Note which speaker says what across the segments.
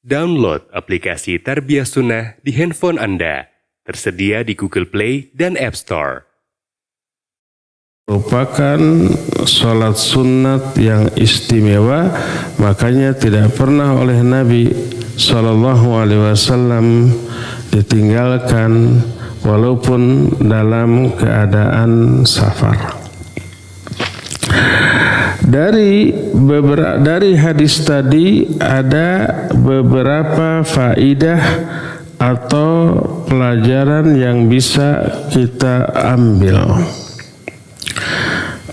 Speaker 1: Download aplikasi Tarbiyah Sunnah di handphone Anda. Tersedia di Google Play dan App Store.
Speaker 2: Merupakan sholat sunat yang istimewa, makanya tidak pernah oleh Nabi SAW ditinggalkan walaupun dalam keadaan safar. Dari hadis tadi ada beberapa faidah atau pelajaran yang bisa kita ambil.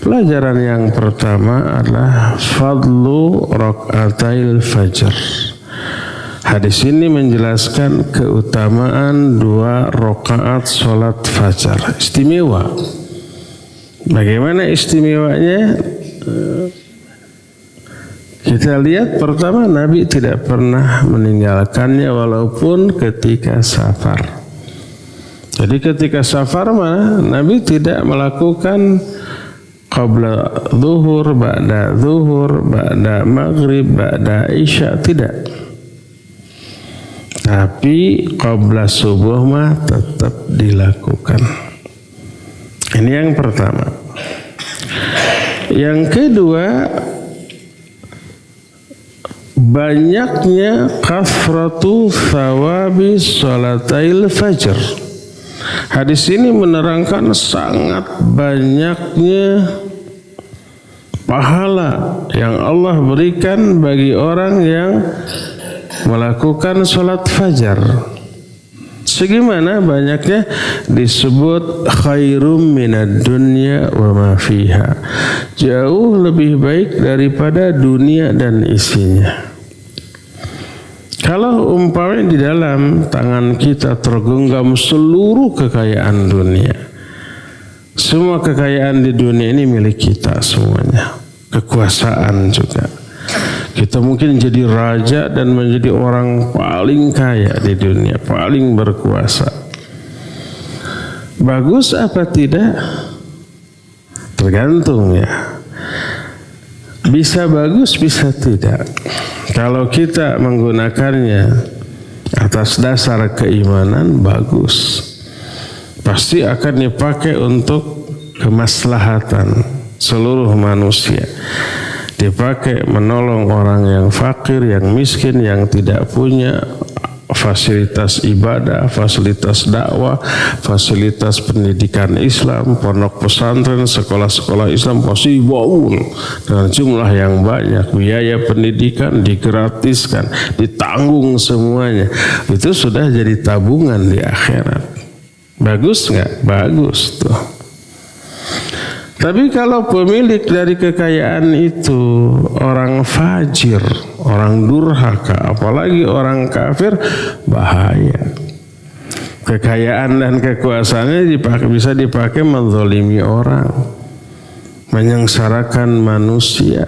Speaker 2: Pelajaran yang pertama adalah fadlu raka'atil fajr. Hadis ini menjelaskan keutamaan 2 rakaat salat fajar. Istimewa. Bagaimana istimewanya? Kita lihat pertama, Nabi tidak pernah meninggalkannya walaupun ketika safar. Jadi ketika safar Nabi tidak melakukan qabla zuhur, ba'da maghrib, ba'da isya, tidak. Tapi qabla subuh tetap dilakukan. Ini yang pertama. Yang kedua, banyaknya kathratu thawabi salatail fajr. Hadis ini menerangkan sangat banyaknya pahala yang Allah berikan bagi orang yang melakukan salat fajar. Segimana banyaknya? Disebut khairum minad dunya wa ma fiha. Jauh lebih baik daripada dunia dan isinya. Kalau umpamanya di dalam tangan kita tergenggam seluruh kekayaan dunia, semua kekayaan di dunia ini milik kita semuanya, kekuasaan juga. Kita mungkin jadi raja dan menjadi orang paling kaya di dunia, paling berkuasa. Bagus apa tidak? Tergantung ya. Bisa bagus, bisa tidak. Kalau kita menggunakannya atas dasar keimanan, bagus. Pasti akan dipakai untuk kemaslahatan seluruh manusia. Dipakai menolong orang yang fakir, yang miskin, yang tidak punya fasilitas ibadah, fasilitas dakwah, fasilitas pendidikan Islam, pondok pesantren, sekolah-sekolah Islam pasti bangun dengan jumlah yang banyak. Biaya pendidikan digratiskan, ditanggung semuanya. Itu sudah jadi tabungan di akhirat. Bagus nggak? Bagus tuh. Tapi kalau pemilik dari kekayaan itu orang fajir, orang durhaka, apalagi orang kafir, bahaya. Kekayaan dan kekuasaannya bisa dipakai menzalimi orang, menyengsarakan manusia,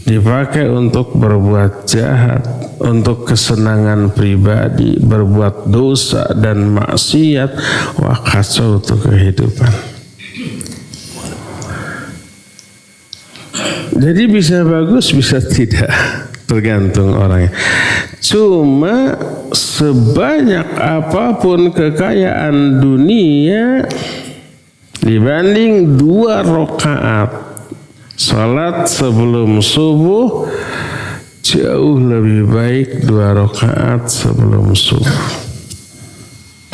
Speaker 2: dipakai untuk berbuat jahat, untuk kesenangan pribadi, berbuat dosa dan maksiat. Wah, kacau tuh kehidupan. Jadi bisa bagus, bisa tidak, tergantung orangnya. Cuma sebanyak apapun kekayaan dunia dibanding 2 rakaat salat sebelum subuh, jauh lebih baik 2 rakaat sebelum subuh.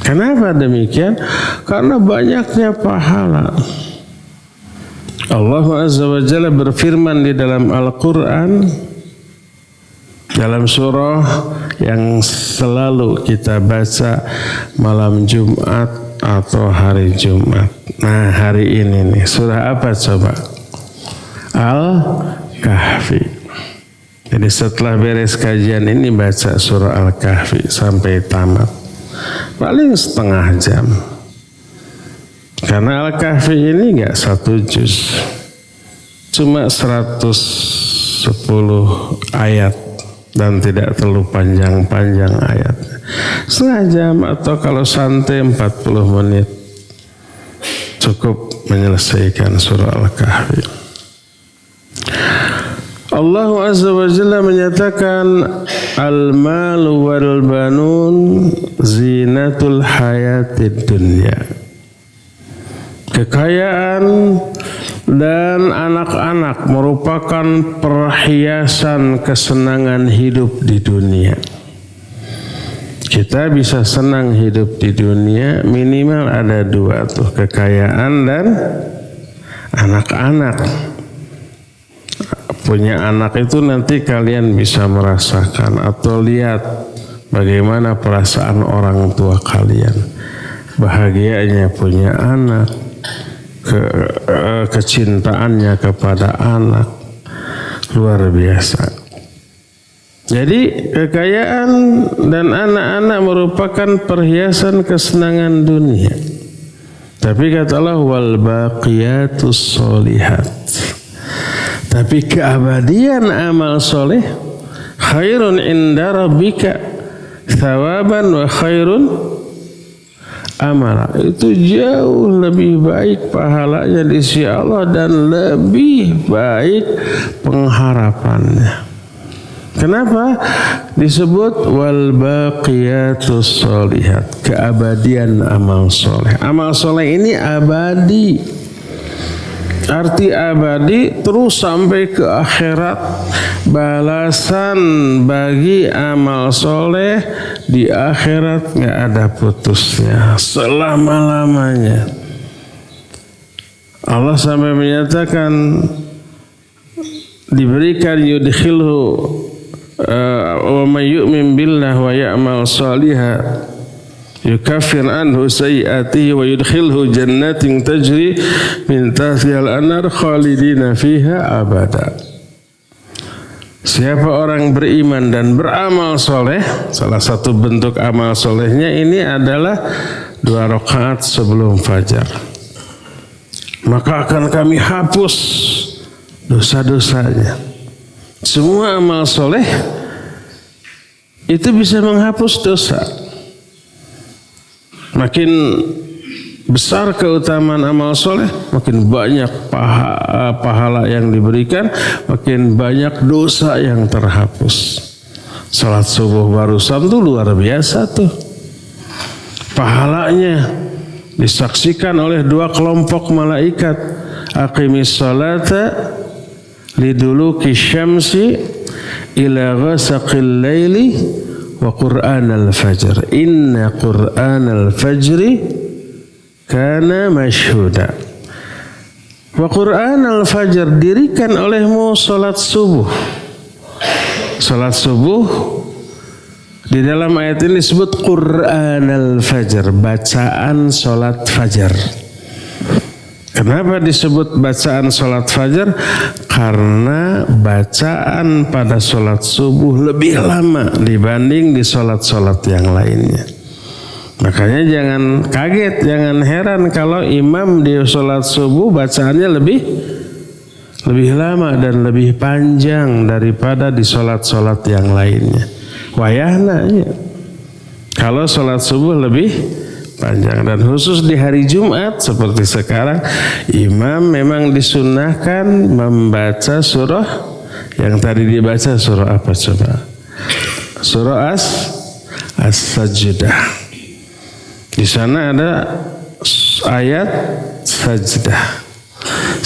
Speaker 2: Kenapa demikian? Karena banyaknya pahala. Allah Azza wa Jalla berfirman di dalam Al-Quran, dalam surah yang selalu kita baca malam Jumat atau hari Jumat. Nah, hari ini nih, surah apa coba? Al-Kahfi. Jadi setelah beres kajian ini baca surah Al-Kahfi sampai tamat. Paling setengah jam. Karena Al-Kahfi ini enggak 1 juz, cuma 110 ayat dan tidak terlalu panjang-panjang ayatnya. Setengah jam atau kalau santai 40 menit cukup menyelesaikan surah Al-Kahfi. Allah Azza wa Jalla menyatakan al-malu wal banun zinatul hayatid dunya. Kekayaan dan anak-anak merupakan perhiasan kesenangan hidup di dunia. Kita bisa senang hidup di dunia minimal ada dua tuh, kekayaan dan anak-anak. Punya anak itu nanti kalian bisa merasakan atau lihat bagaimana perasaan orang tua kalian. Bahagianya punya anak, kecintaannya kepada anak luar biasa. Jadi kekayaan dan anak-anak merupakan perhiasan kesenangan dunia. Tapi kata Allah wal baqiyatus sholihat. Tapi keabadian amal soleh khairun inda rabbika thawaban wa khairun amala. Itu jauh lebih baik pahalanya di sisi Allah dan lebih baik pengharapannya. Kenapa disebut wal baqiyatus sholihat, keabadian amal soleh. Amal soleh ini abadi. Arti abadi terus sampai ke akhirat. Balasan bagi amal soleh di akhirat nggak ada putusnya selama-lamanya. Allah sampai menyatakan diberikan yudkhilhu wa may yu'min billah wa ya'mal shalihan yukaffir anhu sayyi'atihi wa yudkhilhu jannatin tajri min tahtiha al-anhar khalidina fiha abada. Siapa orang beriman dan beramal soleh, salah satu bentuk amal solehnya ini adalah 2 rakaat sebelum fajar, maka akan kami hapus dosa-dosanya. Semua amal soleh itu bisa menghapus dosa. Makin besar keutamaan amal soleh, makin banyak pahala yang diberikan, makin banyak dosa yang terhapus. Salat subuh barusan tuh luar biasa tuh. Pahalanya disaksikan oleh 2 kelompok malaikat. Aqimis salata liduluki syamsi ila ghasaqil laili wa qur'anal fajr inna qur'anal fajri kana mashhuda. Wa qur'anal fajr, dirikan olehmu salat subuh. Salat subuh di dalam ayat ini disebut qur'anal fajr, bacaan salat fajar. Kenapa disebut bacaan sholat fajar? Karena bacaan pada sholat subuh lebih lama dibanding di sholat-sholat yang lainnya. Makanya jangan kaget, jangan heran kalau imam di sholat subuh bacaannya lebih lama dan lebih panjang daripada di sholat-sholat yang lainnya. Wayahna, kalau sholat subuh lebih panjang, dan khusus di hari Jumat seperti sekarang imam memang disunnahkan membaca surah yang tadi dibaca. Surah apa coba? Surah As-Sajdah. Di sana ada ayat sajdah.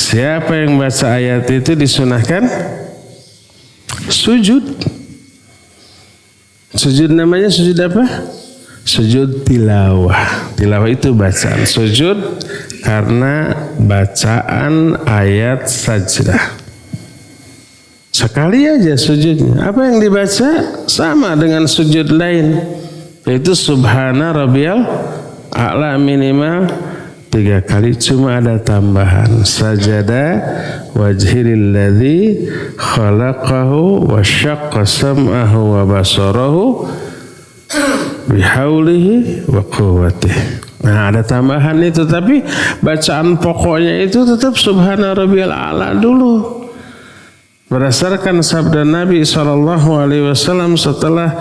Speaker 2: Siapa yang baca ayat itu disunahkan sujud. Sujud namanya sujud apa? Sujud tilawah. Tilawah itu bacaan. Sujud karena bacaan ayat sajdah. Sekali aja sujudnya. Apa yang dibaca sama dengan sujud lain, yaitu subhana rabbiyal a'la minimal 3 kali. Cuma ada tambahan sajada wajhil ladzi khalaqahu wa syaqqa sam'ahu wa basarahu bihaulihi wa quwwatihi. Nah, ada tambahan itu, tapi bacaan pokoknya itu tetap subhana rabbiyal a'la dulu. Berdasarkan sabda Nabi SAW setelah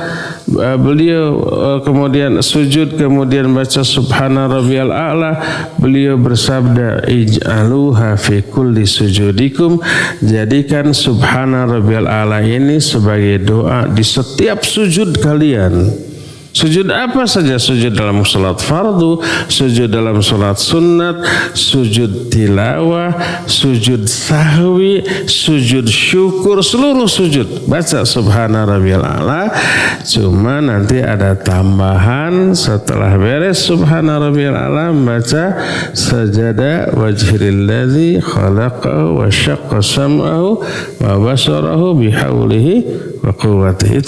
Speaker 2: beliau kemudian sujud, kemudian baca Subhana Rabbiyal A'la, beliau bersabda, ij'aluha fi kulli sujudikum, jadikan Subhana Rabbiyal A'la ini sebagai doa di setiap sujud kalian. Sujud apa saja, sujud dalam salat fardu, sujud dalam salat sunat, sujud tilawah, sujud sahwi, sujud syukur, seluruh sujud baca Subhana Rabbiyal A'la. Cuma nanti ada tambahan setelah beres Subhana Rabbiyal A'la baca sajada wajhil ladzi khalaqahu wa syaqqa sam'ahu wa basarahu bihaulihi wa quwwatihi.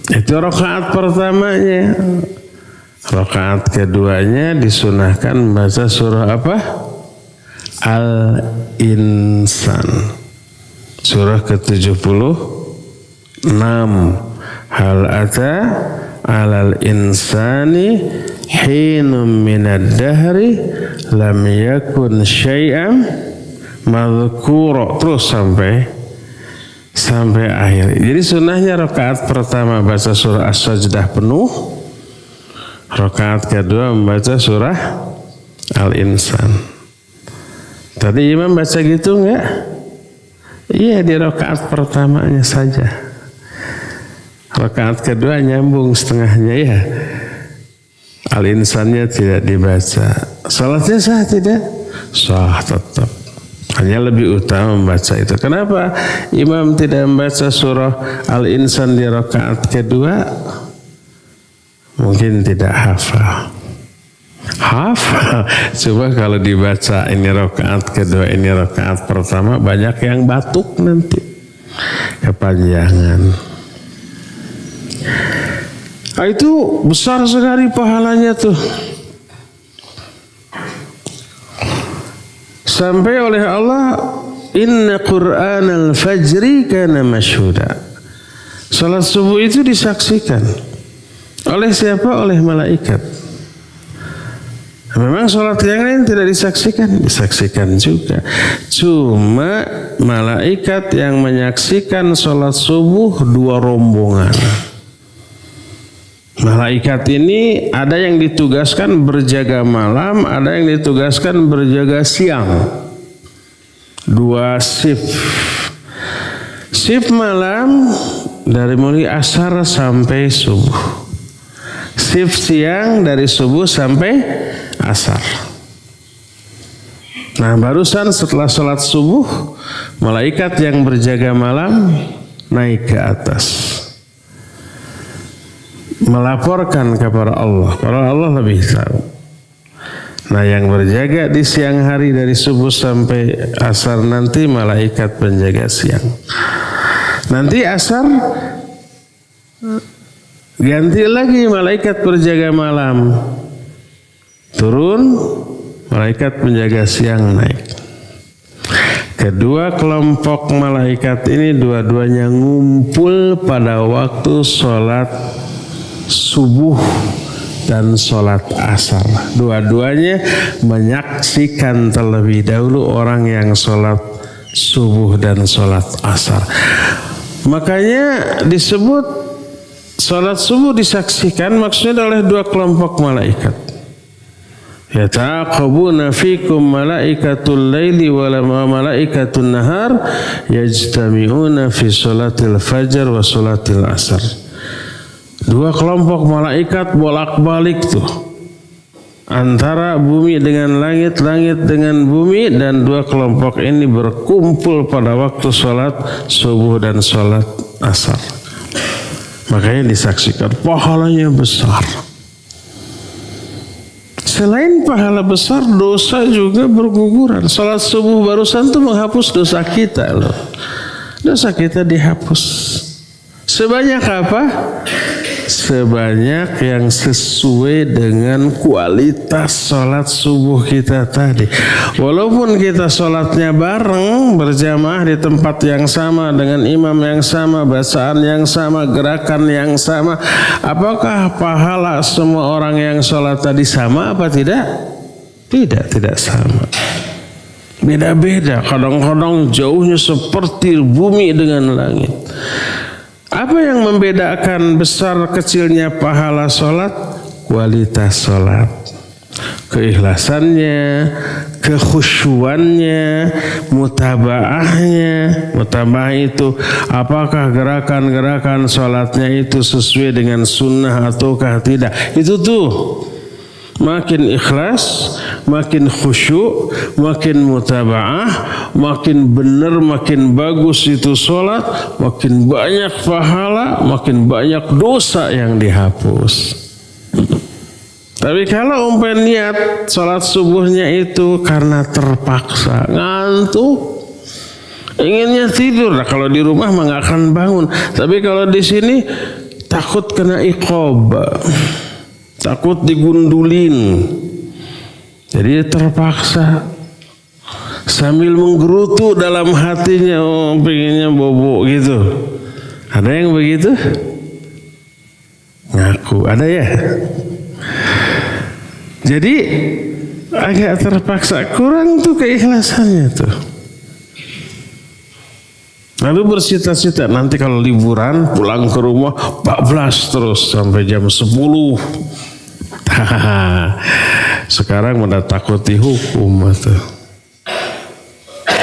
Speaker 2: Itu rakaat pertamanya. Rakaat keduanya disunahkan baca surah apa? Al-Insan. Surah ke-76. Hal ata alal insani hinum minad dahri lam yakun syai'am madhkura. Terus sampai akhir. Jadi sunnahnya rakaat pertama baca surah As-Sajdah penuh, rakaat kedua membaca surah Al-Insan. Tadi imam baca gitu enggak? Iya, di rakaat pertamanya saja. Rakaat kedua nyambung setengahnya ya. Al-Insannya tidak dibaca. Salatnya sah tidak? Sah tetap. Hanya lebih utama membaca itu. Kenapa imam tidak membaca surah Al-Insan di rakaat kedua? Mungkin tidak hafal. Coba kalau dibaca ini rakaat kedua, ini rakaat pertama, banyak yang batuk nanti, kepanjangan. Nah, itu besar sekali pahalanya tuh. Sampai oleh Allah, inna Qur'anal fajri kana masyhuda. Salat subuh itu disaksikan. Oleh siapa? Oleh malaikat. Memang salat yang lain tidak disaksikan? Disaksikan juga. Cuma malaikat yang menyaksikan salat subuh dua rombongan. Malaikat ini ada yang ditugaskan berjaga malam, ada yang ditugaskan berjaga siang. Dua shift. Shift malam dari mulai asar sampai subuh. Shift siang dari subuh sampai asar. Nah, barusan setelah sholat subuh, malaikat yang berjaga malam naik ke atas, melaporkan kepada Allah. Para Allah lebih tahu. Nah, yang berjaga di siang hari dari subuh sampai asar nanti malaikat penjaga siang. Nanti asar ganti lagi malaikat berjaga malam. Turun, malaikat penjaga siang naik. Kedua kelompok malaikat ini dua-duanya ngumpul pada waktu sholat subuh dan sholat asar. Dua-duanya menyaksikan terlebih dahulu orang yang sholat subuh dan sholat asar. Makanya disebut sholat subuh disaksikan maksudnya oleh dua kelompok malaikat. Yata'aqabuna fikum malaikatul laili wa malaikatun nahar yajtami'una fi sholatil fajar wa sholatil asar. Dua kelompok malaikat bolak-balik tuh antara bumi dengan langit, langit dengan bumi, dan dua kelompok ini berkumpul pada waktu sholat subuh dan sholat asar. Makanya disaksikan pahalanya besar. Selain pahala besar, dosa juga berguguran. Sholat subuh barusan itu menghapus dosa kita loh. Dosa kita dihapus. Sebanyak apa? Sebanyak yang sesuai dengan kualitas sholat subuh kita tadi. Walaupun kita sholatnya bareng, berjamaah di tempat yang sama, dengan imam yang sama, bacaan yang sama, gerakan yang sama, apakah pahala semua orang yang sholat tadi sama apa tidak? Tidak sama. Beda-beda, kadang-kadang jauhnya seperti bumi dengan langit. Apa yang membedakan besar kecilnya pahala sholat? Kualitas sholat, keikhlasannya, kekhusyuannya, mutabaahnya. Mutabaah itu apakah gerakan-gerakan sholatnya itu sesuai dengan sunnah ataukah tidak. Itu tuh makin ikhlas, makin khusyuk, makin mutabaah, makin benar, makin bagus itu sholat, makin banyak pahala, makin banyak dosa yang dihapus. Tapi kalau umpamanya niat sholat subuhnya itu karena terpaksa, ngantuk, inginnya tidur. Nah, kalau di rumah mah nggak akan bangun. Tapi kalau di sini takut kena iqab, takut digundulin, jadi terpaksa sambil menggerutu dalam hatinya, oh pengennya bobo gitu. Ada yang begitu? Ngaku ada ya. Jadi agak terpaksa, kurang tuh keikhlasannya tuh. Lalu bercita-cita nanti kalau liburan pulang ke rumah 14 terus sampai jam 10. Sekarang udah takut dihukum tuh.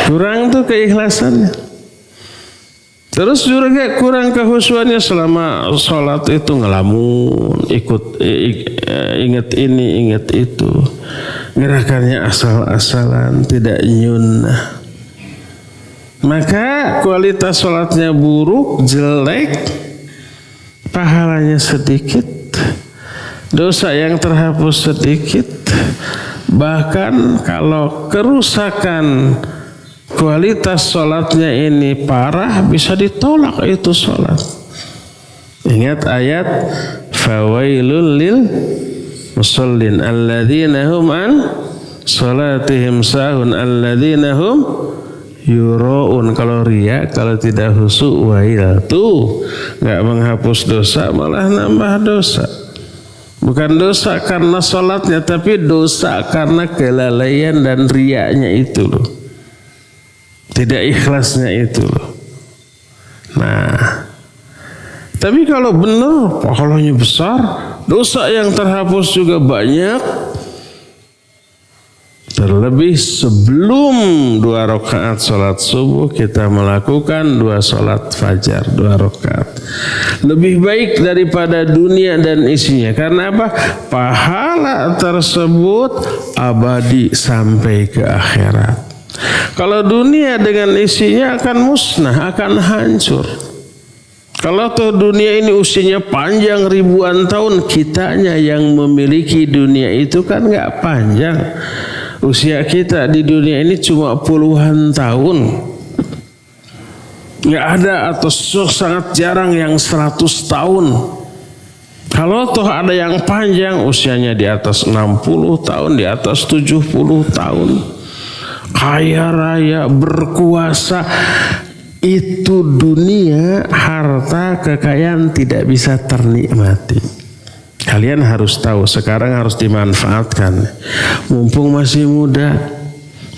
Speaker 2: Kurang tuh keikhlasannya. Terus juga kurang kehusuannya selama sholat itu ngelamun, ingat ini, ingat itu. Gerakannya asal-asalan, tidak nyunnah. Maka kualitas sholatnya buruk, jelek, pahalanya sedikit, dosa yang terhapus sedikit. Bahkan kalau kerusakan kualitas sholatnya ini parah, bisa ditolak itu sholat. Ingat ayat fawailul lil musallin alladzina hum an sholatihim sahun alladzina hum yuraun. Kalau riya, kalau tidak khusyuk, wail tuh nggak menghapus dosa, malah nambah dosa. Bukan dosa karena sholatnya, tapi dosa karena kelalaian dan riyanya itu loh, tidak ikhlasnya itu loh. Nah, tapi kalau benar pahalanya besar, dosa yang terhapus juga banyak. Terlebih sebelum 2 rakaat sholat subuh kita melakukan 2 sholat fajar 2 rakaat. Lebih baik daripada dunia dan isinya. Karena apa? Pahala tersebut abadi sampai ke akhirat. Kalau dunia dengan isinya akan musnah, akan hancur. Kalau toh dunia ini usianya panjang ribuan tahun, kitanya yang memiliki dunia itu kan nggak panjang. Usia kita di dunia ini cuma puluhan tahun. Nggak ada atau sangat jarang yang 100 tahun. Kalau toh ada yang panjang, usianya di atas 60 tahun, di atas 70 tahun. Kaya raya, berkuasa. Itu dunia, harta, kekayaan tidak bisa ternikmati. Kalian harus tahu, sekarang harus dimanfaatkan. Mumpung masih muda,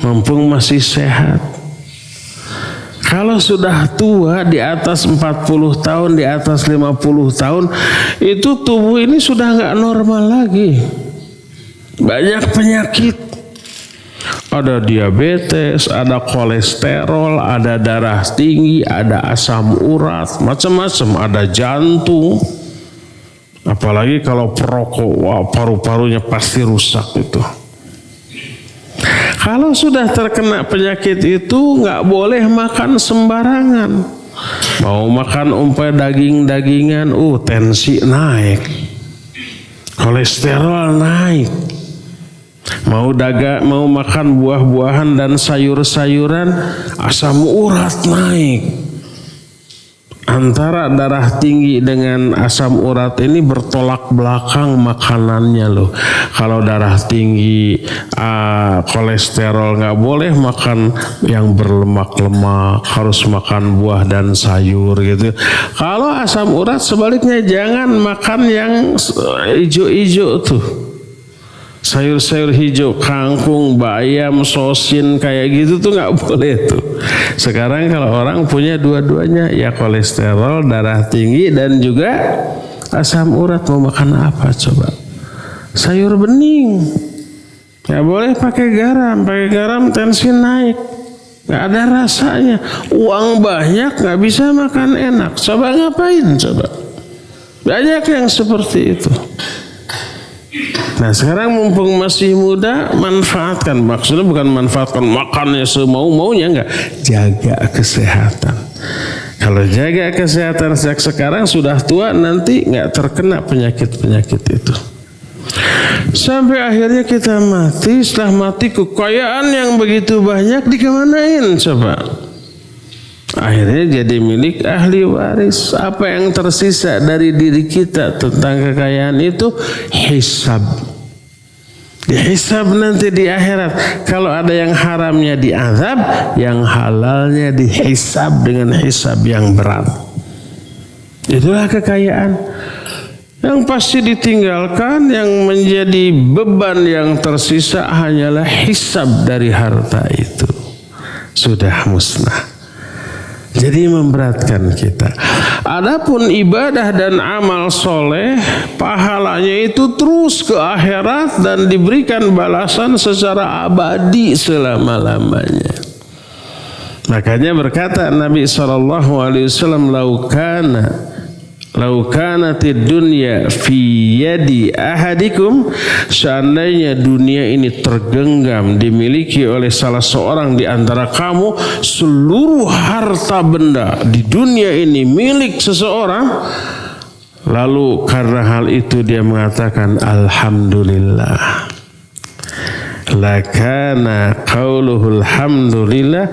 Speaker 2: mumpung masih sehat. Kalau sudah tua, di atas 40 tahun, di atas 50 tahun, itu tubuh ini sudah nggak normal lagi. Banyak penyakit. Ada diabetes, ada kolesterol, ada darah tinggi, ada asam urat, macam-macam, ada jantung. Apalagi kalau perokok, wah, paru-parunya pasti rusak itu. Kalau sudah terkena penyakit itu nggak boleh makan sembarangan. Mau makan daging-dagingan, tensi naik, kolesterol naik. Mau makan buah-buahan dan sayur-sayuran, asam urat naik. Antara darah tinggi dengan asam urat ini bertolak belakang makanannya loh. Kalau darah tinggi, kolesterol, nggak boleh makan yang berlemak-lemak, harus makan buah dan sayur gitu. Kalau asam urat sebaliknya, jangan makan yang hijau-hijau tuh, sayur-sayur hijau, kangkung, bayam, sosin kayak gitu tuh nggak boleh tuh. Sekarang kalau orang punya dua-duanya, ya kolesterol, darah tinggi dan juga asam urat, mau makan apa coba? Sayur bening, nggak boleh pakai garam tensi naik, nggak ada rasanya. Uang banyak nggak bisa makan enak, coba ngapain coba? Banyak yang seperti itu. Nah sekarang mumpung masih muda, manfaatkan. Maksudnya bukan manfaatkan makannya semau-maunya, enggak. Jaga kesehatan. Kalau jaga kesehatan sejak sekarang, sudah tua nanti enggak terkena penyakit-penyakit itu. Sampai akhirnya kita mati. Setelah mati, kekayaan yang begitu banyak dikemanain coba? Akhirnya jadi milik ahli waris. Apa yang tersisa dari diri kita tentang kekayaan itu? Hisab. Dihisab nanti di akhirat. Kalau ada yang haramnya diazab, yang halalnya dihisab dengan hisab yang berat. Itulah kekayaan. Yang pasti ditinggalkan, yang menjadi beban yang tersisa hanyalah hisab dari harta itu. Sudah musnah. Jadi memberatkan kita. Adapun ibadah dan amal soleh, pahalanya itu terus ke akhirat dan diberikan balasan secara abadi selama-lamanya. Makanya berkata Nabi SAW, "Lau kanatid dunya fi yadi ahadikum," seandainya dunia ini tergenggam dimiliki oleh salah seorang di antara kamu, seluruh harta benda di dunia ini milik seseorang, lalu karena hal itu dia mengatakan alhamdulillah, lakana qauluhul hamdulillah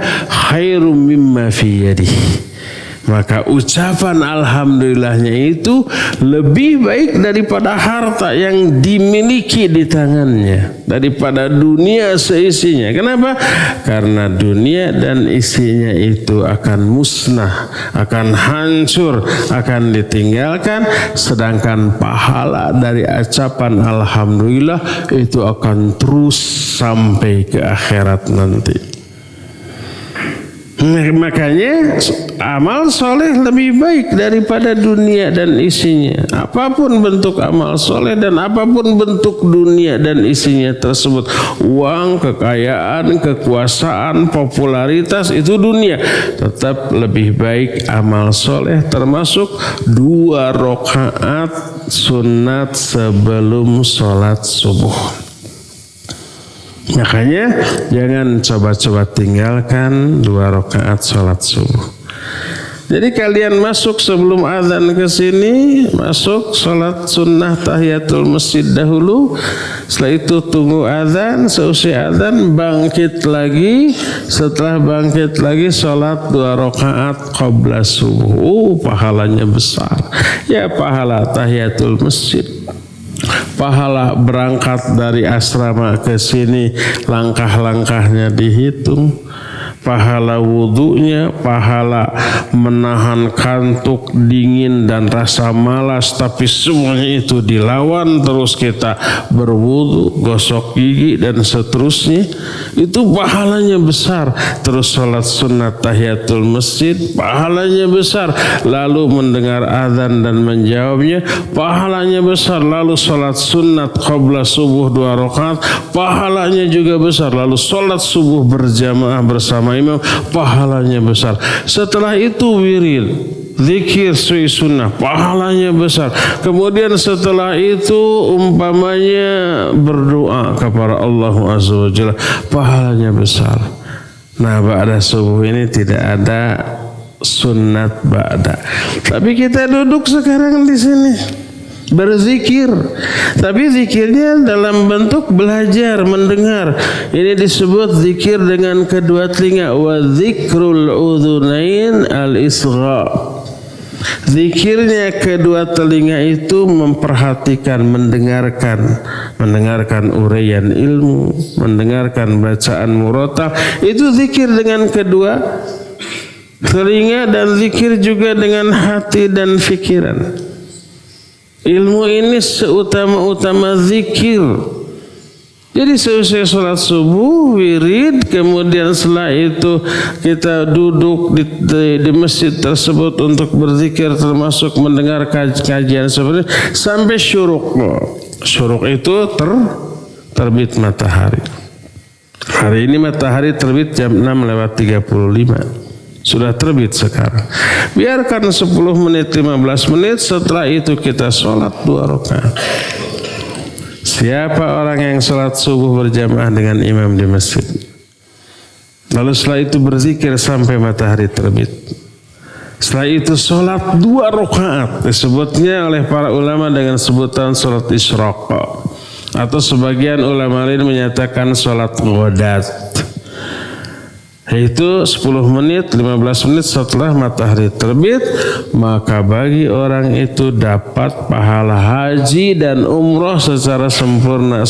Speaker 2: khairum mimma fi yadihi. Maka ucapan alhamdulillahnya itu lebih baik daripada harta yang dimiliki di tangannya, daripada dunia seisinya. Kenapa? Karena dunia dan isinya itu akan musnah, akan hancur, akan ditinggalkan. Sedangkan pahala dari ucapan alhamdulillah itu akan terus sampai ke akhirat nanti. Makanya amal soleh lebih baik daripada dunia dan isinya. Apapun bentuk amal soleh dan apapun bentuk dunia dan isinya tersebut, uang, kekayaan, kekuasaan, popularitas, itu dunia. Tetap lebih baik amal soleh, termasuk 2 rakaat sunat sebelum sholat subuh. Makanya jangan coba-coba tinggalkan 2 rakaat sholat subuh. Jadi kalian masuk sebelum azan ke sini, masuk sholat sunnah tahiyatul masjid dahulu. Setelah itu tunggu azan, seusai azan bangkit lagi. Setelah bangkit lagi sholat 2 rakaat qabla subuh. Pahalanya besar. Ya pahala tahiyatul masjid, pahala berangkat dari asrama ke sini, langkah-langkahnya dihitung, pahala wudhunya, pahala menahan kantuk, dingin dan rasa malas, tapi semuanya itu dilawan, terus kita berwudhu, gosok gigi dan seterusnya, itu pahalanya besar. Terus sholat sunat tahiyatul masjid, pahalanya besar. Lalu mendengar azan dan menjawabnya, pahalanya besar. Lalu sholat sunat qabla subuh 2 rakaat, pahalanya juga besar. Lalu sholat subuh berjamaah bersama imam, pahalanya besar. Setelah itu wirid, zikir sui sunnah, pahalanya besar. Kemudian setelah itu umpamanya berdoa kepada Allah Azza wa Jalla, pahalanya besar. Nah, ba'da subuh ini tidak ada sunat ba'da. Tapi kita duduk sekarang di sini berzikir, tapi zikirnya dalam bentuk belajar, mendengar. Ini disebut zikir dengan kedua telinga. Wa zikrul udhunain al-isgha. Zikirnya kedua telinga itu memperhatikan, mendengarkan uraian ilmu, mendengarkan bacaan murattal. Itu zikir dengan kedua telinga, dan zikir juga dengan hati dan pikiran. Ilmu ini seutama-utama zikir. Jadi selesai sholat subuh, wirid, kemudian setelah itu kita duduk di masjid tersebut untuk berzikir, termasuk mendengar kajian seperti itu, sampai syuruk. Syuruk itu terbit matahari. Hari ini matahari terbit jam 6:35. Sudah terbit sekarang. Biarkan 10 menit, 15 menit, setelah itu kita sholat 2 rakaat. Siapa orang yang sholat subuh berjamaah dengan imam di masjid, lalu setelah itu berzikir sampai matahari terbit, setelah itu sholat 2 rakaat, disebutnya oleh para ulama dengan sebutan sholat isyraq, atau sebagian ulama lain menyatakan sholat ghadat, yaitu 10 menit, 15 menit setelah matahari terbit. Maka bagi orang itu dapat pahala haji dan umroh secara sempurna.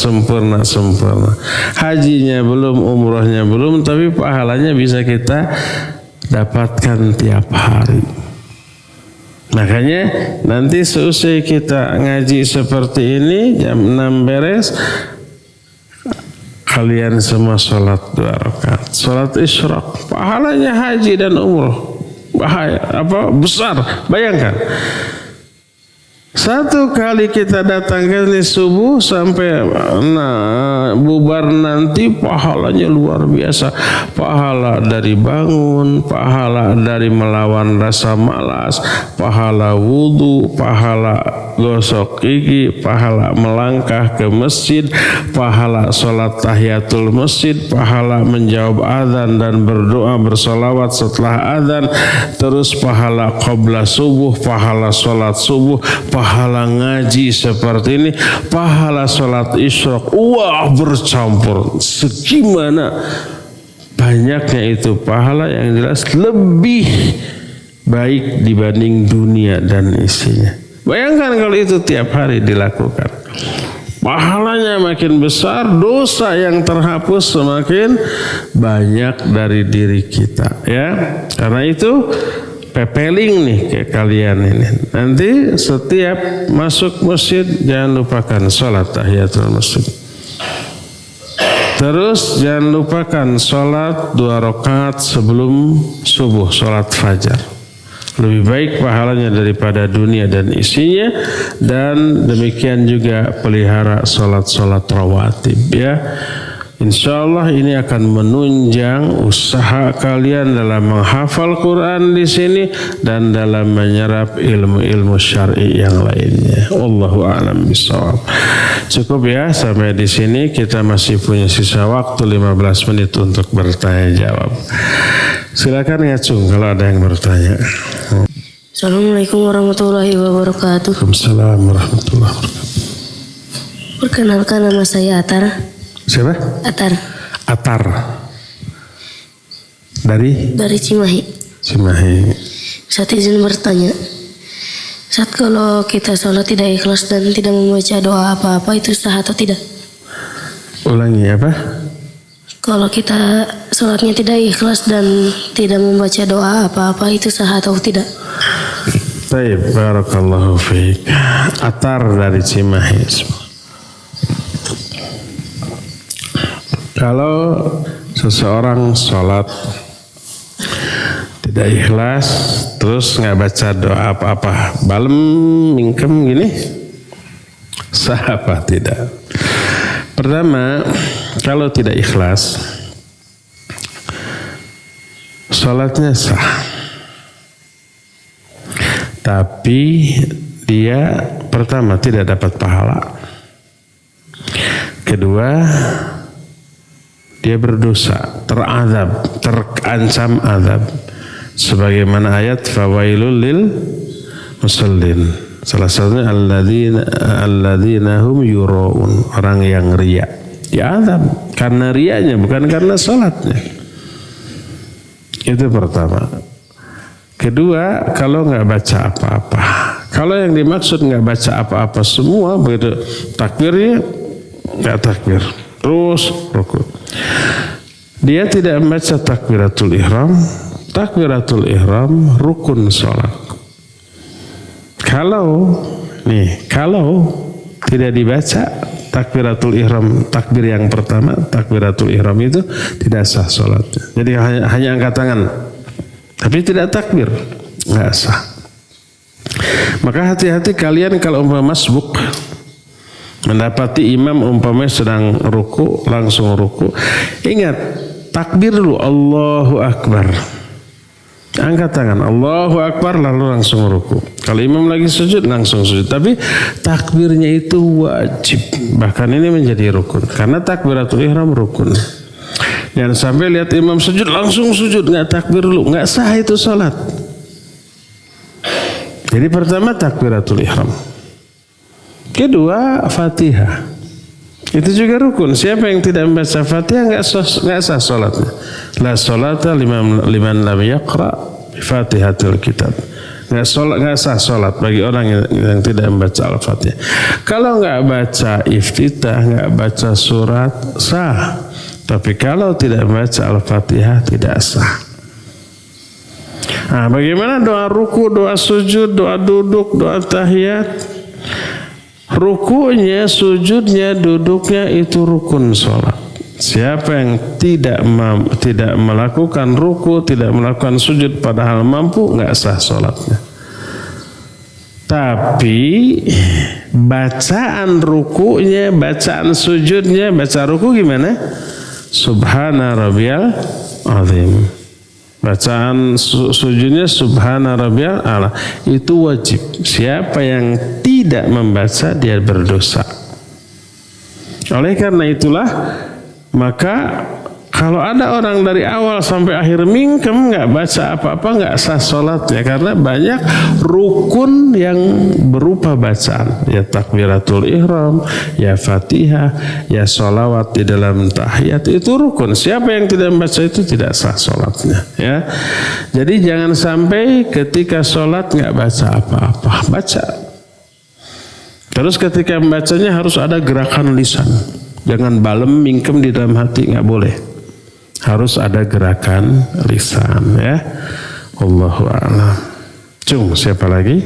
Speaker 2: Hajinya belum, umrohnya belum, tapi pahalanya bisa kita dapatkan tiap hari. Makanya nanti seusai kita ngaji seperti ini, jam 6 beres, kalian semua sholat 2 rakaat, sholat isyraq, pahalanya haji dan umroh. Besar. Bayangkan, satu kali kita datang ke sini subuh sampai bubar nanti, pahalanya luar biasa. Pahala dari bangun, pahala dari melawan rasa malas, pahala wudu, pahala gosok gigi, pahala melangkah ke masjid, pahala sholat tahiyatul masjid, pahala menjawab azan dan berdoa bersolawat setelah azan, terus pahala qabla subuh, pahala sholat subuh, pahala ngaji seperti ini, pahala sholat isyraq. Wah, bercampur. Segimana banyaknya itu pahala, yang jelas lebih baik dibanding dunia dan isinya. Bayangkan kalau itu tiap hari dilakukan, pahalanya makin besar, dosa yang terhapus semakin banyak dari diri kita, ya. Karena itu pepeling nih ke kalian ini. Nanti setiap masuk masjid jangan lupakan sholat tahiyatul masjid. Terus jangan lupakan sholat 2 rakaat sebelum subuh, sholat fajar. Lebih baik pahalanya daripada dunia dan isinya. Dan demikian juga pelihara sholat-sholat rawatib, ya. Insyaallah ini akan menunjang usaha kalian dalam menghafal Quran di sini dan dalam menyerap ilmu-ilmu syar'i yang lainnya. Wallahu a'lam bishawab. Cukup ya sampai di sini. Kita masih punya sisa waktu 15 menit untuk bertanya jawab. Silakan Ngacung kalau ada yang bertanya.
Speaker 3: Assalamualaikum warahmatullahi wabarakatuh.
Speaker 2: Waalaikumsalam warahmatullahi wabarakatuh.
Speaker 3: Perkenalkan, nama saya Atar.
Speaker 2: Siapa? Atar. Dari
Speaker 3: Cimahi. Saat izin bertanya, saat kalau kita sholat tidak ikhlas dan tidak membaca doa apa-apa, itu sah atau tidak?
Speaker 2: Ulangi apa?
Speaker 3: Kalau kita sholatnya tidak ikhlas dan tidak membaca doa apa-apa, itu sah atau tidak?
Speaker 2: Baik, barakallahu fiik. Atar dari Cimahi. Kalau seseorang sholat tidak ikhlas, terus nggak baca doa apa-apa, balem mingkem gini, sah apa tidak? Pertama, kalau tidak ikhlas, sholatnya sah, tapi dia pertama tidak dapat pahala, kedua dia berdosa, terancam azab. Sebagaimana ayat fawailul lil musallin. Salah satunya alladzina hum yuraun, orang yang riya. Ya azab karena riyanya, bukan karena salatnya. Itu pertama. Kedua, kalau nggak baca apa-apa. Kalau yang dimaksud nggak baca apa-apa semua, begitu takbirnya nggak takbir, terus rukuk. Dia tidak membaca takbiratul ihram. Takbiratul ihram rukun sholat. Kalau tidak dibaca takbiratul ihram, takbir yang pertama, takbiratul ihram itu tidak sah sholatnya. Jadi hanya angkat tangan, tapi tidak takbir, nggak sah. Maka hati-hati kalian kalau umpama masbuk, mendapati imam umpamanya sedang ruku, langsung ruku, ingat takbir dulu, Allahu Akbar. Angkat tangan, Allahu Akbar, lalu langsung ruku. Kalau imam lagi sujud, langsung sujud. Tapi takbirnya itu wajib. Bahkan ini menjadi rukun. Karena takbiratul ihram rukun. Jangan sampai lihat imam sujud, langsung sujud. Nggak takbir dulu. Nggak sah itu salat. Jadi pertama takbiratul ihram. Kedua, Fatihah. Itu juga rukun. Siapa yang tidak membaca Fatihah nggak sah salatnya. La salata liman lam yaqra bi Fatihatil kitab. Nggak sah salat bagi orang yang tidak membaca Al-Fatihah. Kalau nggak baca iftitah, nggak baca surat, sah. Tapi kalau tidak membaca Al-Fatihah tidak sah. Nah, bagaimana doa ruku, doa sujud, doa duduk, doa tahiyat? Rukunya, sujudnya, duduknya itu rukun sholat. Siapa yang tidak melakukan ruku, tidak melakukan sujud padahal mampu, nggak sah sholatnya. Tapi bacaan rukunya, bacaan sujudnya, baca ruku gimana? Subhana rabbiyal azim. Bacaan sujudnya subhana rabbiyal a'la, itu wajib. Siapa yang tidak membaca dia berdosa. Oleh karena itulah maka kalau ada orang dari awal sampai akhir mingkem nggak baca apa-apa, nggak sah sholatnya, karena banyak rukun yang berupa bacaan, ya takbiratul ihram, ya Fatihah, ya sholawat di dalam tahiyat, itu rukun. Siapa yang tidak membaca itu tidak sah sholatnya, ya. Jadi jangan sampai ketika sholat nggak baca apa-apa, baca. Terus ketika membacanya harus ada gerakan lisan, jangan balem mingkem di dalam hati, nggak boleh. Harus ada gerakan lisan, ya. Allahu a'lam. Cung, siapa lagi?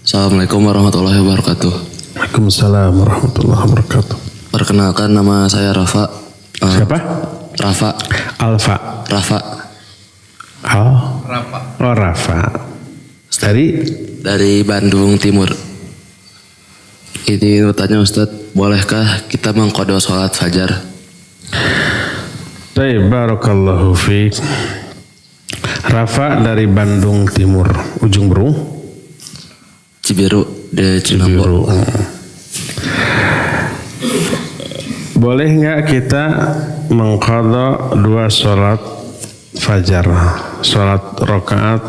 Speaker 4: Assalamualaikum warahmatullahi wabarakatuh.
Speaker 2: Waalaikumsalam warahmatullahi wabarakatuh.
Speaker 4: Perkenalkan, nama saya Rafa.
Speaker 2: Siapa?
Speaker 4: Rafa.
Speaker 2: Alfa.
Speaker 4: Rafa.
Speaker 2: Oh, Rafa. Dari
Speaker 4: Bandung Timur. Ini tanya Ustadz, bolehkah kita mengqadha sholat fajar?
Speaker 2: Baik, barakallahu fiik. Rafa dari Bandung Timur, ujung Berung,
Speaker 4: Cibiru, de Cinambo.
Speaker 2: Boleh nggak kita mengqadha dua sholat fajar, sholat rakaat,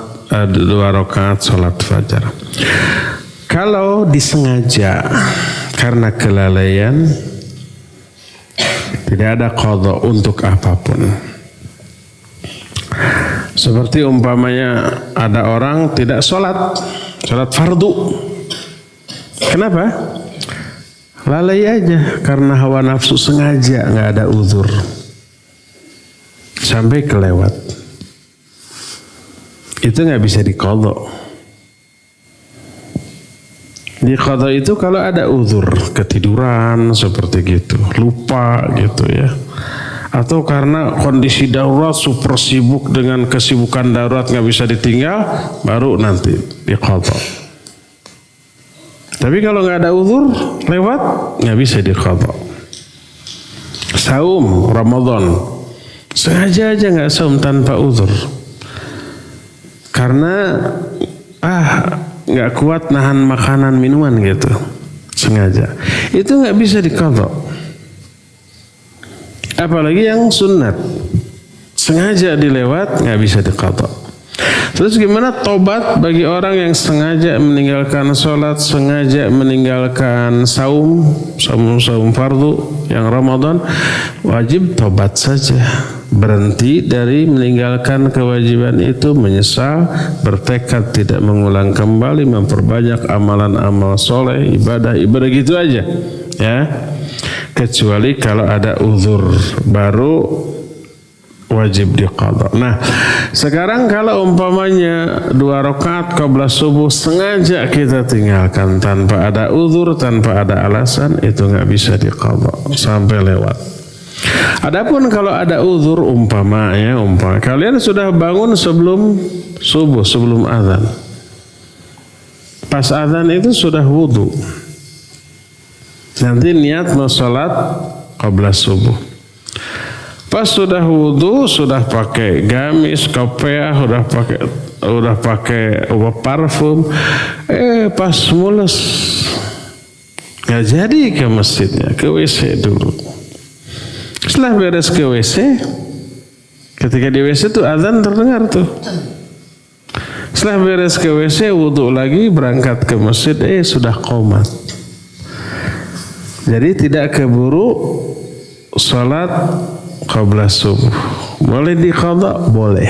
Speaker 2: dua rakaat sholat fajar? Kalau disengaja karena kelalaian, tidak ada qadha untuk apapun. Seperti umpamanya ada orang tidak sholat fardu. Kenapa? Lalai aja, karena hawa nafsu, sengaja, nggak ada uzur, sampai kelewat. Itu nggak bisa diqadha. Diqadha itu kalau ada uzur, ketiduran seperti gitu, lupa gitu ya, atau karena kondisi darurat, super sibuk dengan kesibukan darurat nggak bisa ditinggal, baru nanti diqadha. Tapi kalau nggak ada uzur, lewat, nggak bisa diqadha. Saum Ramadan, sengaja aja nggak saum tanpa uzur, karena nggak kuat nahan makanan minuman gitu, sengaja, itu nggak bisa diqadha. Apalagi yang sunat, sengaja dilewat, nggak bisa diqadha. Terus gimana tobat bagi orang yang sengaja meninggalkan sholat, sengaja meninggalkan saum fardu yang Ramadan? Wajib tobat saja, berhenti dari meninggalkan kewajiban itu, menyesal, bertekad tidak mengulang kembali, memperbanyak amalan-amal soleh, ibadah gitu aja, ya. Kecuali kalau ada uzur, baru wajib diqadha. Nah, sekarang kalau umpamanya 2 rakaat qabla subuh sengaja kita tinggalkan tanpa ada uzur, tanpa ada alasan, itu nggak bisa diqadha sampai lewat. Adapun kalau ada uzur, umpama kalian sudah bangun sebelum subuh, sebelum azan. Pas azan itu sudah wudu. Nanti niat mau salat qabla subuh. Pas sudah wudu, sudah pakai gamis, kopiah, udah pakai parfum, pas mules nggak jadi ke masjidnya, ke WC dulu. Setelah beres ke WC, ketika di WC tuh azan terdengar tuh. Setelah beres ke WC, wudu lagi, berangkat ke masjid, sudah qomat. Jadi tidak keburu salat qabla subuh. Boleh diqadha? Boleh.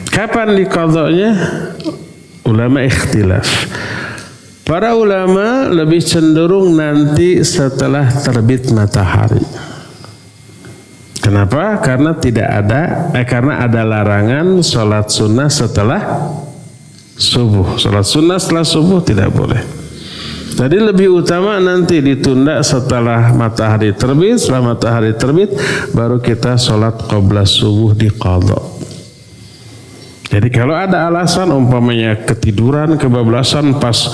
Speaker 2: Kapan diqadhanya? Ulama ikhtilaf. Para ulama lebih cenderung nanti setelah terbit matahari. Kenapa? Karena karena ada larangan salat sunnah setelah subuh. Salat sunnah setelah subuh tidak boleh. Jadi lebih utama nanti ditunda setelah matahari terbit. Setelah matahari terbit baru kita sholat qabla subuh diqadha. Jadi kalau ada alasan umpamanya ketiduran kebablasan pas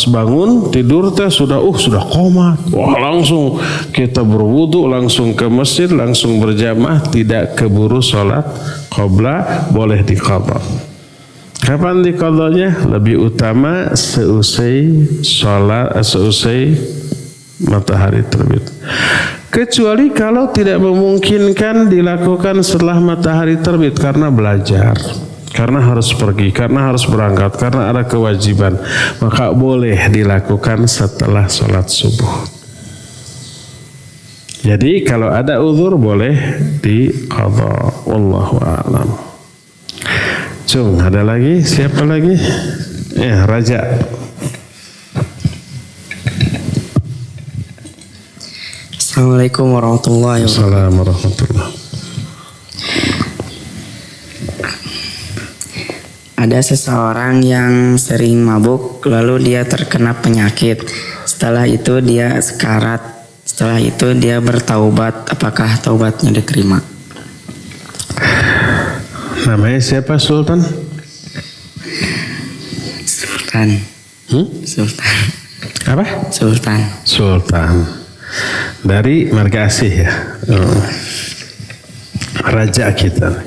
Speaker 2: bangun tidur teh sudah qomat. Wah, langsung kita berwudu, langsung ke masjid, langsung berjamaah, tidak keburu sholat qabla, boleh diqadha. Kapan diqadhanya? Lebih utama seusai matahari terbit. Kecuali kalau tidak memungkinkan dilakukan setelah matahari terbit karena belajar, karena harus pergi, karena harus berangkat, karena ada kewajiban, maka boleh dilakukan setelah sholat subuh. Jadi kalau ada uzur boleh diqadha. Wallahu a'lam. Cung, ada lagi? Siapa lagi? Ya, Raja.
Speaker 5: Assalamualaikum warahmatullahi wabarakatuh.
Speaker 2: Assalamualaikum warahmatullahi.
Speaker 5: Ada seseorang yang sering mabuk, lalu dia terkena penyakit. Setelah itu dia sekarat. Setelah itu dia bertaubat. Apakah taubatnya diterima?
Speaker 2: Namanya siapa, Sultan?
Speaker 5: Sultan. Sultan.
Speaker 2: Apa?
Speaker 5: Sultan.
Speaker 2: Sultan. Dari Marga Asih ya. Raja kita.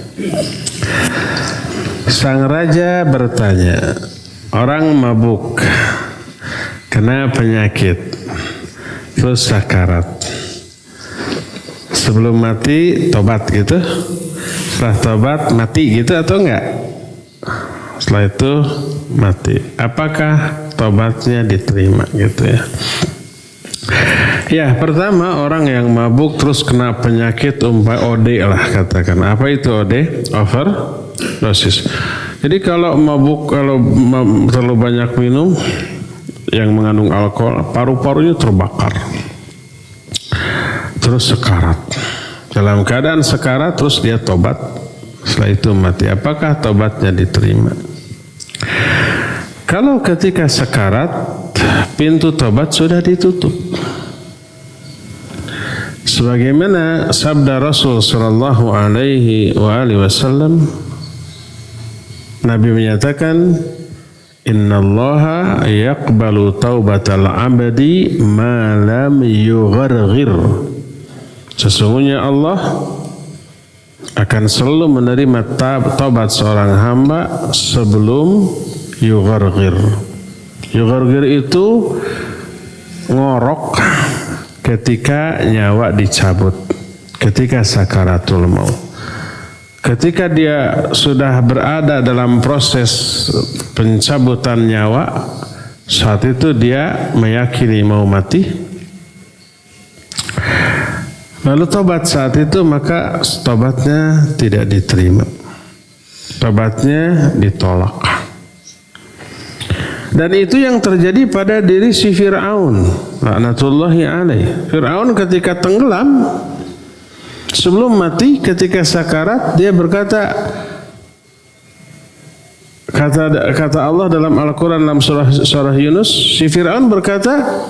Speaker 2: Sang raja bertanya, orang mabuk, kena penyakit, terus sakarat. Sebelum mati tobat gitu? Setelah tobat mati gitu atau enggak? Setelah itu mati. Apakah tobatnya diterima gitu ya? Ya, pertama orang yang mabuk terus kena penyakit OD lah katakan. Apa itu OD? Overdosis. Jadi kalau mabuk, kalau terlalu banyak minum yang mengandung alkohol, paru-parunya terbakar. Terus sekarat. Dalam keadaan sekarat terus dia tobat, setelah itu mati. Apakah tobatnya diterima? Kalau ketika sekarat pintu tobat sudah ditutup. Sebagaimana sabda Rasul sallallahu alaihi wasallam, Nabi menyatakan, "Innallaha yaqbalu taubatal 'abdi ma lam yugharghir." Sesungguhnya Allah akan selalu menerima taubat seorang hamba sebelum yugharghir. Yugharghir itu ngorok ketika nyawa dicabut, ketika sakaratul maut. Ketika dia sudah berada dalam proses pencabutan nyawa, saat itu dia meyakini mau mati. Lalu tobat saat itu, maka tobatnya tidak diterima. Tobatnya ditolak. Dan itu yang terjadi pada diri si Fir'aun. Laknatullahi alaih. Fir'aun ketika tenggelam, Sebelum mati ketika sakarat dia berkata, kata Allah dalam Al-Quran dalam surah Yunus, si Fir'aun berkata,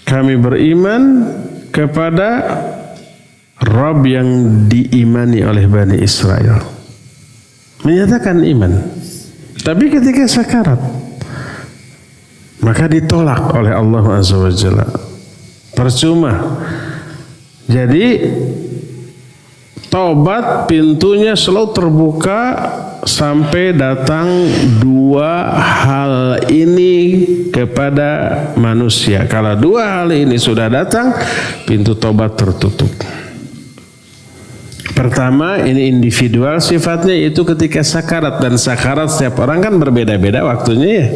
Speaker 2: kami beriman kepada Rabb yang diimani oleh Bani Israel. Menyatakan iman. Tapi ketika sakarat, maka ditolak oleh Allah Azza wa Jalla. Percuma. Jadi taubat pintunya selalu terbuka sampai datang dua hal ini kepada manusia. Kalau dua hal ini sudah datang, pintu taubat tertutup. Pertama, ini individual sifatnya, itu ketika sakarat. Dan sakarat setiap orang kan berbeda-beda waktunya ya.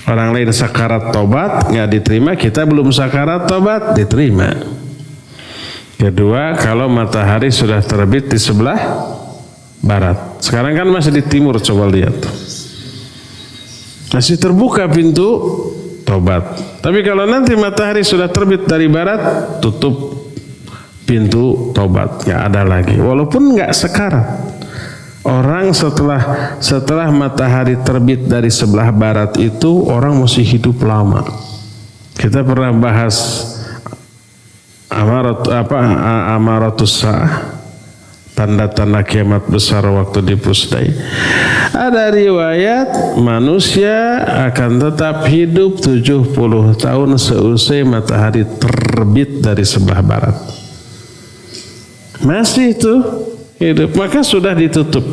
Speaker 2: Orang lain sakarat tobat nggak diterima, kita belum sakarat tobat diterima. Kedua, kalau matahari sudah terbit di sebelah barat. Sekarang kan masih di timur, coba lihat. Masih terbuka pintu tobat. Tapi kalau nanti matahari sudah terbit dari barat, tutup pintu tobat, nggak ada lagi. Walaupun nggak sekarat. Orang setelah matahari terbit dari sebelah barat itu orang masih hidup lama. Kita pernah bahas amaratus sa'ah, tanda-tanda kiamat besar waktu di Pusdai. Ada riwayat manusia akan tetap hidup 70 tahun seusai matahari terbit dari sebelah barat. Masih itu hidup, maka sudah ditutup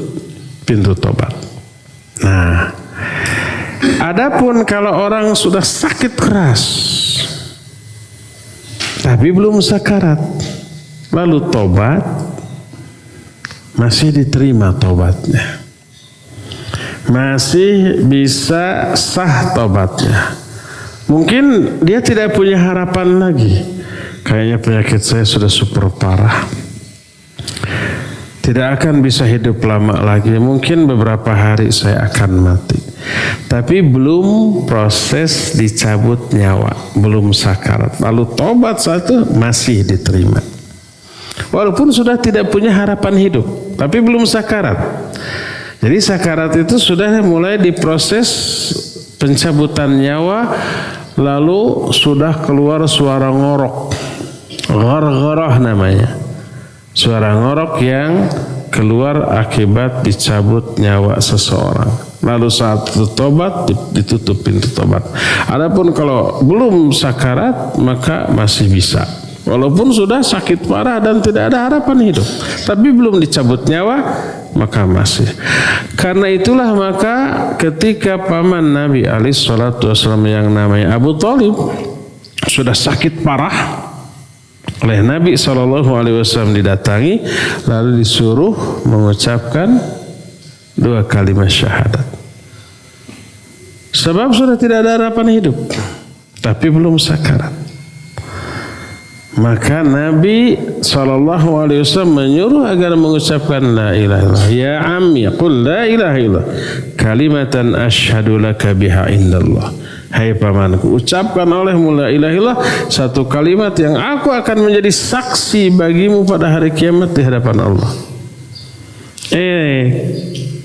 Speaker 2: pintu tobat. Nah, adapun kalau orang sudah sakit keras tapi belum sakarat, lalu tobat, masih diterima tobatnya, masih bisa sah tobatnya. Mungkin dia tidak punya harapan lagi, kayaknya penyakit saya sudah super parah, tidak akan bisa hidup lama lagi, mungkin beberapa hari saya akan mati. Tapi belum proses dicabut nyawa, belum sakarat. Lalu tobat satu masih diterima. Walaupun sudah tidak punya harapan hidup, tapi belum sakarat. Jadi sakarat itu sudah mulai diproses pencabutan nyawa, lalu sudah keluar suara ngorok. Ghargharah namanya. Suara ngorok yang keluar akibat dicabut nyawa seseorang. Lalu saat tobat ditutup pintu tobat. Adapun kalau belum sakarat maka masih bisa. Walaupun sudah sakit parah dan tidak ada harapan hidup, tapi belum dicabut nyawa, maka masih. Karena itulah maka ketika paman Nabi alaihissalam yang namanya Abu Thalib sudah sakit parah, oleh Nabi SAW didatangi, lalu disuruh mengucapkan 2 kalimat syahadat. Sebab sudah tidak ada harapan hidup, tapi belum sakarat. Maka Nabi SAW menyuruh agar mengucapkan la ilaha illallah. Ya ammi, qul la ilaha illallah kalimatan asyhadu laka biha indallah. Hai pamanku, ucapkan olehmu la ilaha illallah, satu kalimat yang aku akan menjadi saksi bagimu pada hari kiamat di hadapan Allah.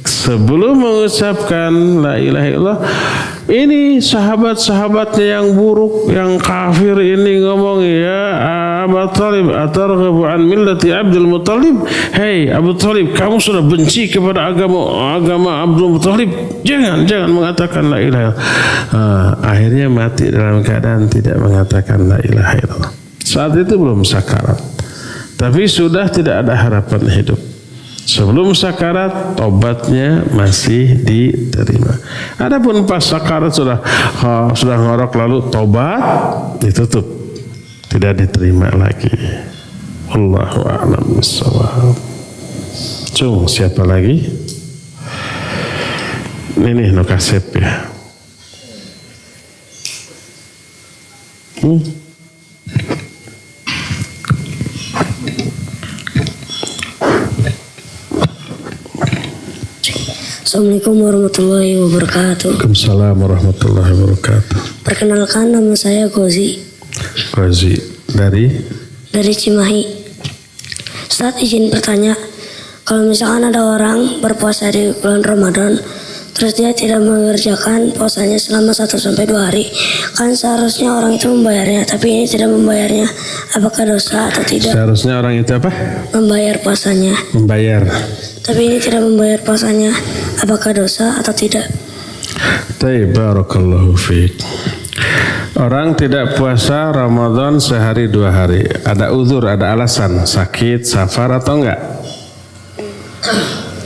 Speaker 2: Sebelum mengucapkan la ilaha illallah, ini sahabat-sahabatnya yang buruk, yang kafir ini ngomong, ya Abu Thalib atarghabu an millati Abdul Muttalib. Hei Abu Thalib, kamu sudah benci kepada agama Abdul Muttalib, jangan mengatakan la ilaha illallah. Akhirnya mati dalam keadaan tidak mengatakan la ilaha illallah. Saat itu belum sakarat, tapi sudah tidak ada harapan hidup. Sebelum sakarat tobatnya masih diterima. Adapun pas sakarat sudah ngorok lalu tobat ditutup, tidak diterima lagi. Wallahu a'lam bishawab. Siapa lagi? Ini no kasep ya.
Speaker 3: Assalamualaikum warahmatullahi wabarakatuh.
Speaker 2: Waalaikumsalam warahmatullahi wabarakatuh.
Speaker 3: Perkenalkan, nama saya Gozi.
Speaker 2: Gozi dari
Speaker 3: Cimahi. Ustaz, izin bertanya, kalau misalkan ada orang berpuasa di bulan Ramadan, terus dia tidak mengerjakan puasanya selama 1-2 hari, kan seharusnya orang itu membayarnya, tapi ini tidak membayarnya, apakah dosa atau tidak?
Speaker 2: Seharusnya orang itu apa?
Speaker 3: Membayar puasanya,
Speaker 2: Membayar.
Speaker 3: tapi ini tidak membayar puasanya, apakah dosa atau tidak?
Speaker 2: Baik, barakallahu fiik. Orang tidak puasa Ramadan sehari 2 hari. Ada uzur, ada alasan, sakit, safar atau enggak?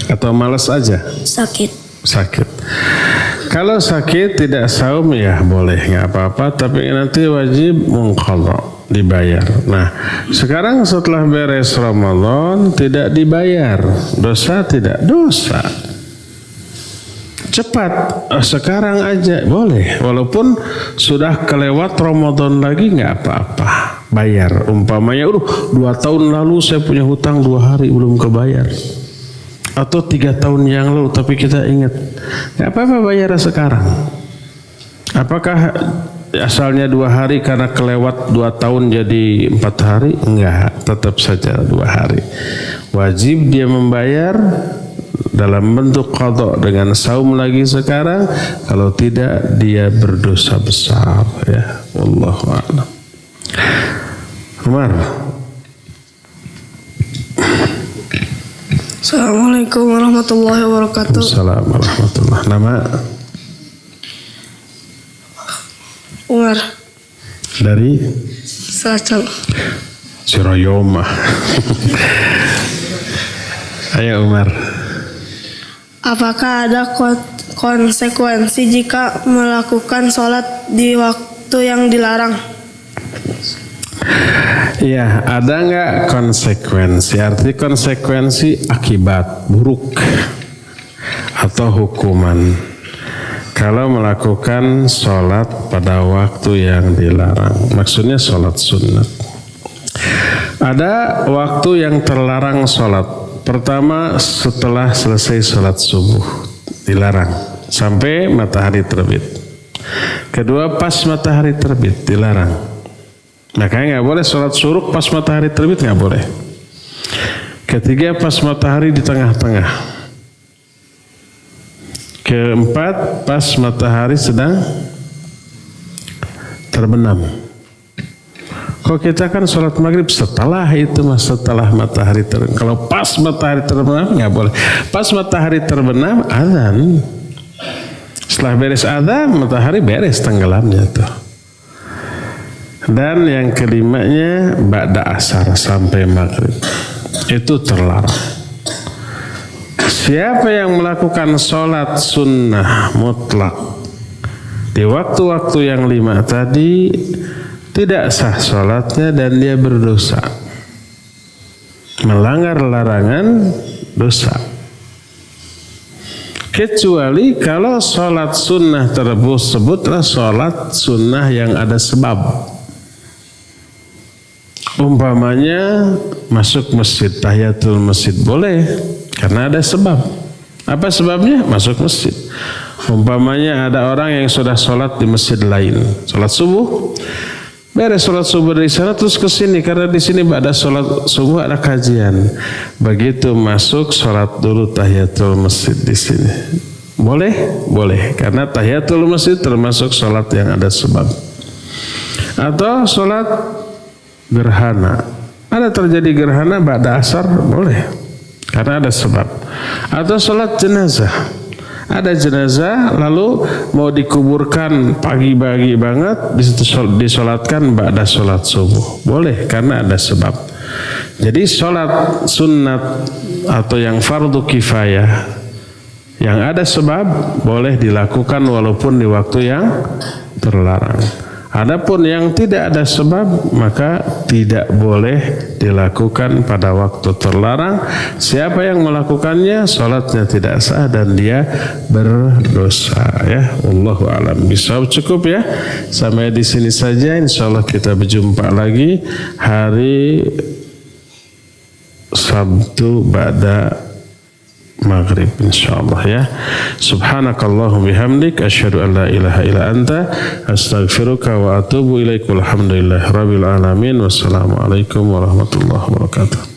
Speaker 2: Atau malas aja? Sakit. Kalau sakit tidak saum ya boleh, nggak apa-apa, tapi nanti wajib mengqadha, dibayar. Nah, sekarang setelah beres Ramadan tidak dibayar, dosa tidak? Dosa. Cepat, sekarang aja boleh, walaupun sudah kelewat Ramadan lagi nggak apa-apa, bayar. Umpamanya, 2 tahun lalu saya punya hutang 2 hari belum kebayar. Atau 3 tahun yang lalu, tapi kita ingat. Gak apa-apa bayar sekarang. Apakah asalnya 2 hari karena kelewat 2 tahun jadi 4 hari? Enggak, tetap saja 2 hari. Wajib dia membayar dalam bentuk qadha dengan saum lagi sekarang. Kalau tidak dia berdosa besar, ya. Wallahu a'lam. Umar.
Speaker 3: Assalamualaikum warahmatullahi wabarakatuh.
Speaker 2: Assalamualaikum warahmatullahi wabarakatuh. Nama?
Speaker 3: Umar.
Speaker 2: Dari?
Speaker 3: Cilacap.
Speaker 2: Ciroyoma. Ayo Umar.
Speaker 3: Apakah ada konsekuensi jika melakukan sholat di waktu yang dilarang?
Speaker 2: Iya, ada nggak konsekuensi? Arti konsekuensi akibat buruk atau hukuman kalau melakukan sholat pada waktu yang dilarang. Maksudnya sholat sunat. Ada waktu yang terlarang sholat. Pertama, setelah selesai sholat subuh dilarang sampai matahari terbit. Kedua, pas matahari terbit dilarang. Makanya nggak boleh sholat syuruk pas matahari terbit, nggak boleh. Ketiga, pas matahari di tengah-tengah. Keempat, pas matahari sedang terbenam. Kalau kita kan sholat maghrib setelah itu, setelah matahari terbenam. Kalau pas matahari terbenam nggak boleh. Pas matahari terbenam azan. Setelah beres azan, matahari beres tenggelamnya tuh. Dan yang kelimanya ba'da asar sampai maghrib. Itu terlarang. Siapa yang melakukan sholat sunnah mutlak di waktu-waktu yang 5 tadi, tidak sah sholatnya dan dia berdosa. Melanggar larangan, dosa. Kecuali kalau sholat sunnah tersebutlah sholat sunnah yang ada sebab. Umpamanya masuk masjid, tahiyatul masjid boleh karena ada sebab. Apa sebabnya? Masuk masjid. Umpamanya ada orang yang sudah sholat di masjid lain, sholat subuh, beres sholat subuh dari sana terus ke sini karena di sini ada sholat subuh, ada kajian. Begitu masuk sholat dulu tahiyatul masjid di sini. Boleh? Boleh. Karena tahiyatul masjid termasuk sholat yang ada sebab. Atau sholat gerhana. Ada terjadi gerhana ba'da asar, boleh. Karena ada sebab. Atau sholat jenazah. Ada jenazah lalu mau dikuburkan pagi-pagi banget, disolatkan ba'da sholat subuh. Boleh karena ada sebab. Jadi sholat sunat atau yang fardu kifayah yang ada sebab boleh dilakukan walaupun di waktu yang terlarang. Adapun yang tidak ada sebab maka tidak boleh dilakukan pada waktu terlarang. Siapa yang melakukannya salatnya tidak sah dan dia berdosa, ya. Wallahu a'lam bishawab. Cukup ya. Sampai di sini saja, insyaallah kita berjumpa lagi hari Sabtu ba'da maghrib insyaallah, ya. Subhanakallahumma bihamdik asyhadu an la ilaha illa anta astaghfiruka wa atubu ilaik. Walhamdulillahirabbil alamin. Wassalamualaikum warahmatullahi wabarakatuh.